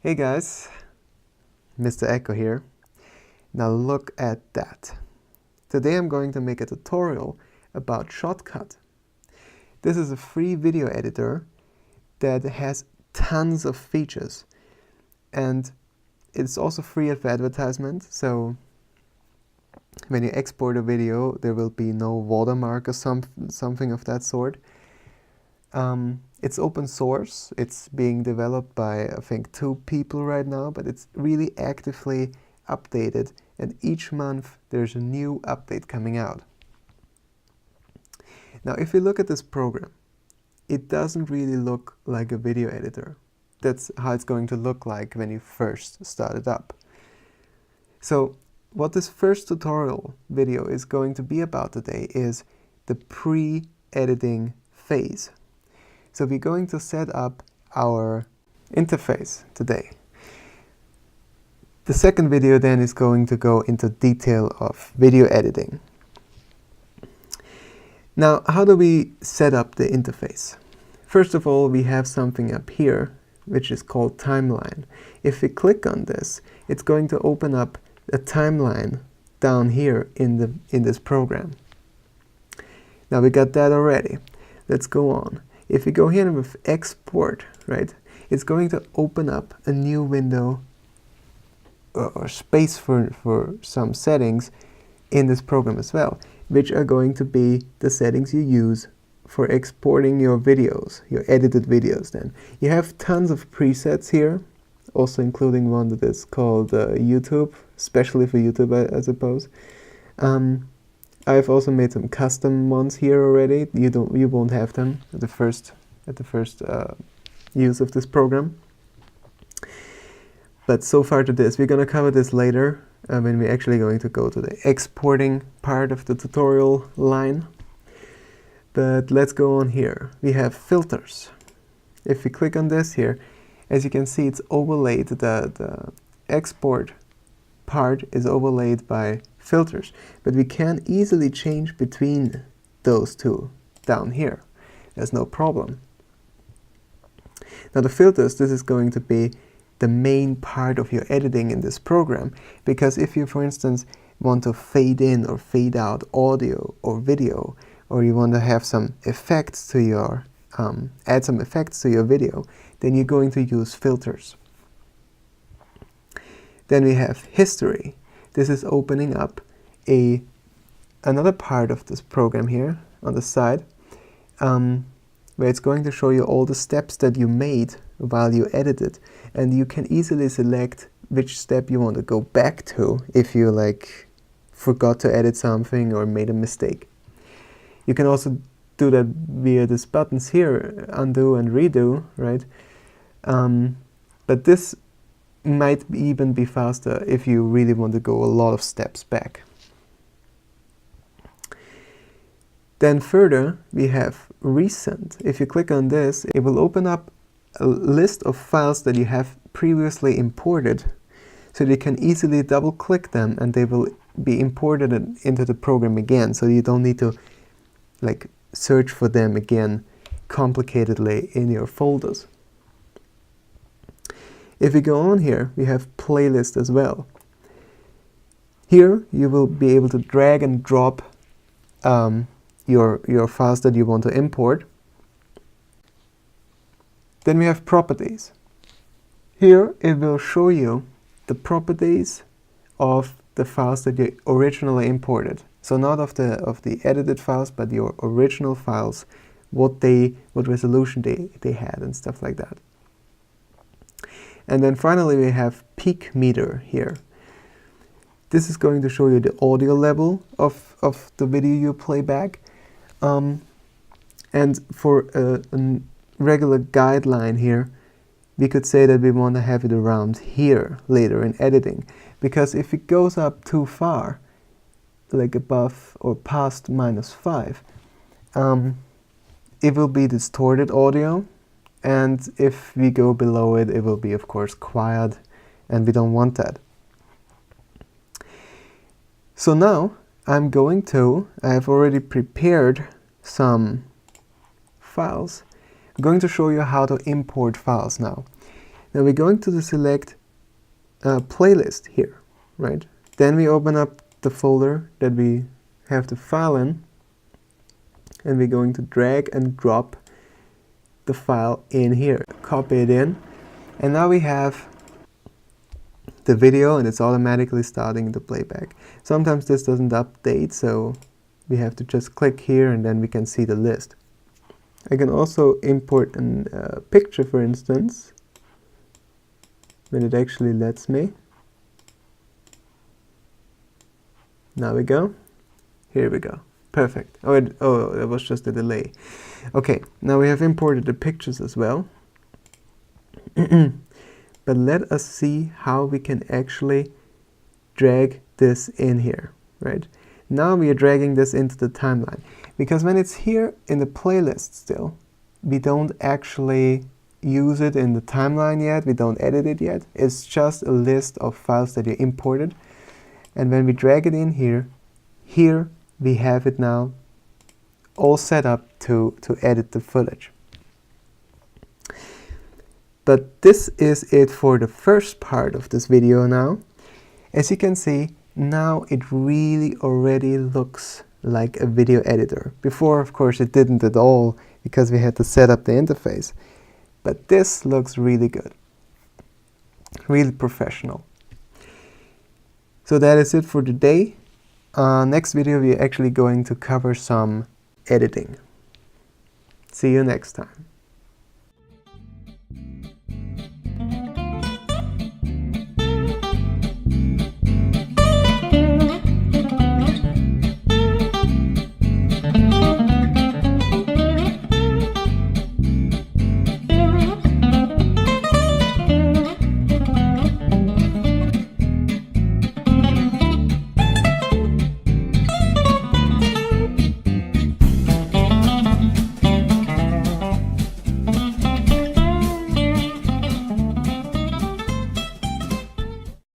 Hey guys, Mr. Echo here. Now look at that. Today I'm going to make a tutorial about Shotcut. This is a free video editor that has tons of features, and it's also free of advertisement, so when you export a video there will be no watermark or something of that sort. It's open source. It's being developed by I think 2 people right now, but it's really actively updated, and each month there's a new update coming out. Now if you look at this program, it doesn't really look like a video editor. That's how it's going to look like when you first start it up. So what this first tutorial video is going to be about today is the pre-editing phase. So we're going to set up our interface today. The second video then is going to go into detail of video editing. Now, how do we set up the interface? First of all, we have something up here which is called timeline. If we click on this, it's going to open up a timeline down here in this program. Now we got that already. Let's go on. If we go here with export, right, it's going to open up a new window or space for some settings in this program as well, which are going to be the settings you use for exporting your videos, your edited videos then. You have tons of presets here, also including one that is called YouTube, especially for YouTube, I suppose. I've also made some custom ones here already. You won't have them at the first use of this program. But so far to this, we're going to cover this later when we're actually going to go to the exporting part of the tutorial line. But let's go on here. We have filters. If we click on this here, as you can see, it's overlaid. The export part is overlaid by filters, but we can easily change between those two down here. There's no problem. Now the filters, this is going to be the main part of your editing in this program, because if you, for instance, want to fade in or fade out audio or video, or you want to have some effects to your add some effects to your video, then you're going to use filters. Then we have history. This is opening up another part of this program here on the side, where it's going to show you all the steps that you made while you edited, and you can easily select which step you want to go back to if you forgot to edit something or made a mistake. You can also do that via these buttons here, undo and redo, right? But this might even be faster if you really want to go a lot of steps back. Then further, we have recent. If you click on this, it will open up a list of files that you have previously imported, so you can easily double click them and they will be imported into the program again, so you don't need to search for them again complicatedly in your folders. If we go on here, we have playlist as well. Here you will be able to drag and drop your files that you want to import. Then we have properties. Here it will show you the properties of the files that you originally imported. So not of the edited files, but your original files, what resolution they had and stuff like that. And then finally we have peak meter here. This is going to show you the audio level of the video you play back. And for a regular guideline here, we could say that we want to have it around here later in editing, because if it goes up too far, like above or past -5, it will be distorted audio, and if we go below it, it will be of course quiet, and we don't want that. So now I have already prepared some files. I'm going to show you how to import files now. Now we're going to the select playlist here, right? Then we open up the folder that we have the file in, and we're going to drag and drop the file in here. Copy it in, and now we have the video, and it's automatically starting the playback. Sometimes this doesn't update, so we have to just click here and then we can see the list. I can also import a picture, for instance, when it actually lets me. Now we go. Here we go. Perfect. Oh, it was just a delay. Okay, now we have imported the pictures as well. But let us see how we can actually drag this in here, right? Now we are dragging this into the timeline, because when it's here in the playlist still, we don't actually use it in the timeline yet, we don't edit it yet. It's just a list of files that you imported. And when we drag it in here, we have it now all set up to edit the footage. But this is it for the first part of this video now. As you can see, now it really already looks like a video editor. Before, of course, it didn't at all because we had to set up the interface. But this looks really good. Really professional. So that is it for today. Next video we are actually going to cover some editing. See you next time.